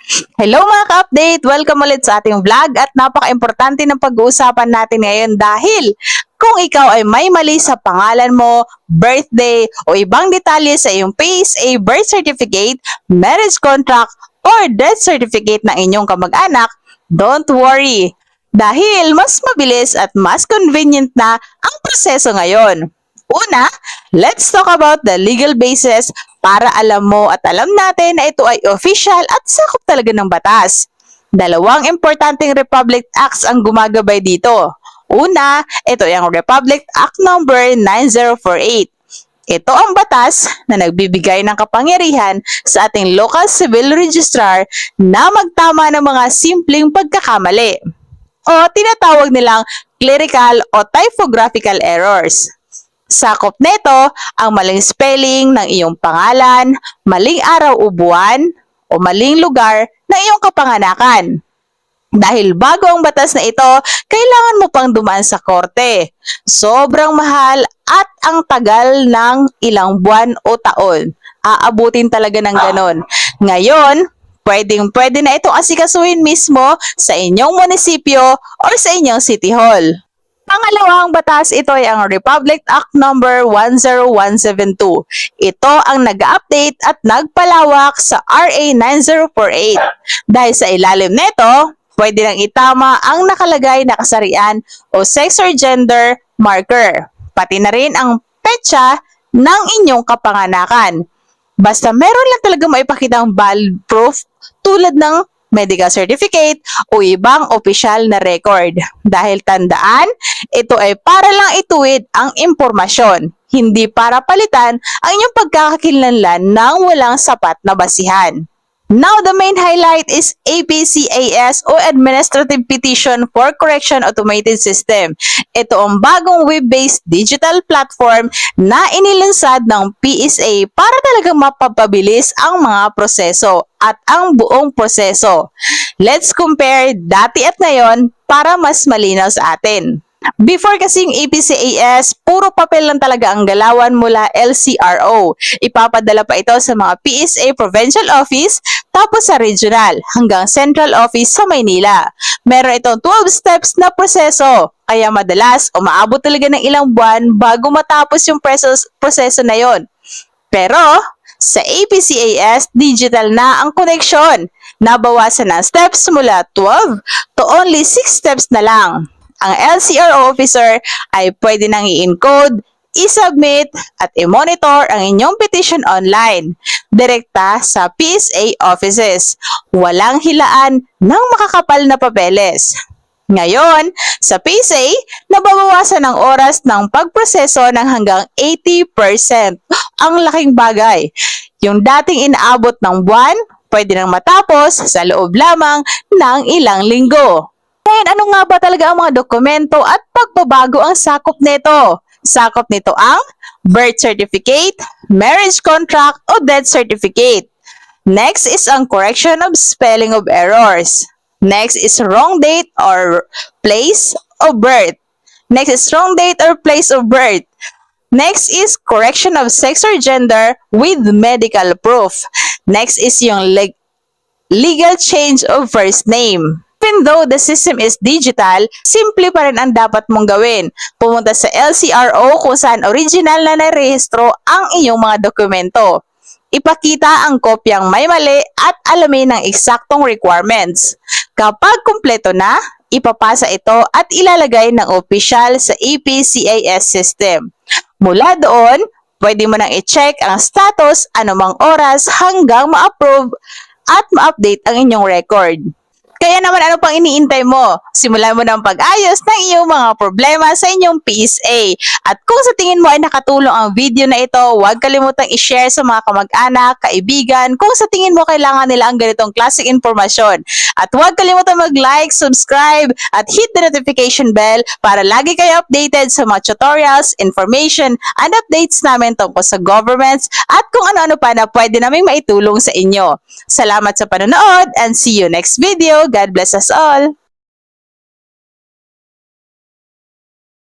Hello mga ka-update! Welcome ulit sa ating vlog at napaka-importante ng pag-uusapan natin ngayon dahil kung ikaw ay may mali sa pangalan mo, birthday o ibang detalye sa iyong PSA birth certificate, marriage contract or death certificate ng inyong kamag-anak, don't worry! Dahil mas mabilis at mas convenient na ang proseso ngayon. Una, let's talk about the legal basis para alam mo at alam natin na ito ay official at sakop talaga ng batas. Dalawang importanteng Republic Acts ang gumagabay dito. Una, ito ay ang Republic Act number 9048. Ito ang batas na nagbibigay ng kapangyarihan sa ating local civil registrar na magtama ng mga simpleng pagkakamali o tinatawag nilang clerical o typographical errors. Sakop nito ang maling spelling ng iyong pangalan, maling araw o buwan, o maling lugar ng iyong kapanganakan. Dahil bago ang batas na ito, kailangan mo pang dumaan sa korte. Sobrang mahal at ang tagal ng ilang buwan o taon. Aabutin talaga ng ganon. Ngayon, pwede na itong asikasuhin mismo sa inyong munisipyo or sa inyong city hall. Pangalawang batas, ito ay ang Republic Act number 10172. Ito ang nag-update at nagpalawak sa RA 9048. Dahil sa ilalim nito, pwede nang itama ang nakalagay na kasarian o sex or gender marker, pati na rin ang petsa ng inyong kapanganakan. Basta meron lang talaga maipakitang valid proof tulad ng medical certificate o ibang opisyal na record. Dahil tandaan, ito ay para lang ituwid ang impormasyon, hindi para palitan ang inyong pagkakakilanlan ng walang sapat na basihan. Now, the main highlight is APCAS o Administrative Petition for Correction Automated System. Ito ang bagong web-based digital platform na inilunsad ng PSA para talagang mapapabilis ang mga proseso at ang buong proseso. Let's compare dati at ngayon para mas malinaw sa atin. Before kasing APCAS, puro papel lang talaga ang galawan mula LCRO. Ipapadala pa ito sa mga PSA Provincial Office, tapos sa Regional, hanggang Central Office sa Maynila. Meron itong 12 steps na proseso, kaya madalas umaabot talaga ng ilang buwan bago matapos yung proseso na yon. Pero, sa APCAS, digital na ang connection. Nabawasan ng steps mula 12 to only 6 steps na lang. Ang LCRO officer ay pwede nang i-encode, i-submit at i-monitor ang inyong petition online, direkta sa PSA offices. Walang hilaan ng makakapal na papeles. Ngayon, sa PSA, nababawasan ang oras ng pagproseso ng hanggang 80%. Ang laking bagay. Yung dating inaabot ng buwan, pwede nang matapos sa loob lamang ng ilang linggo. Ngayon, ano nga ba talaga ang mga dokumento at pagbabago ang sakop nito? Sakop nito ang birth certificate, marriage contract, o death certificate. Next is ang correction of spelling of errors. Next is wrong date or place of birth. Next is wrong date or place of birth. Next is correction of sex or gender with medical proof. Next is yung legal change of first name. Even though the system is digital, simple pa rin ang dapat mong gawin. Pumunta sa LCRO kung saan original na narehistro ang iyong mga dokumento. Ipakita ang kopyang may mali at alamin ang eksaktong requirements. Kapag kumpleto na, ipapasa ito at ilalagay ng opisyal sa APCAS system. Mula doon, pwede mo nang i-check ang status anumang oras hanggang ma-approve at ma-update ang inyong record. Kaya naman ano pang iniintay mo? Simulan mo ng pag-ayos ng iyong mga problema sa inyong PSA. At kung sa tingin mo ay nakatulong ang video na ito, huwag kalimutang i-share sa mga kamag-anak, kaibigan, kung sa tingin mo kailangan nila ang ganitong klaseng impormasyon. At huwag kalimutang mag-like, subscribe, at hit the notification bell para lagi kayo updated sa mga tutorials, information, and updates namin tungkol sa governments at kung ano-ano pa na pwede naming maitulong sa inyo. Salamat sa panonood and see you next video. God bless us all!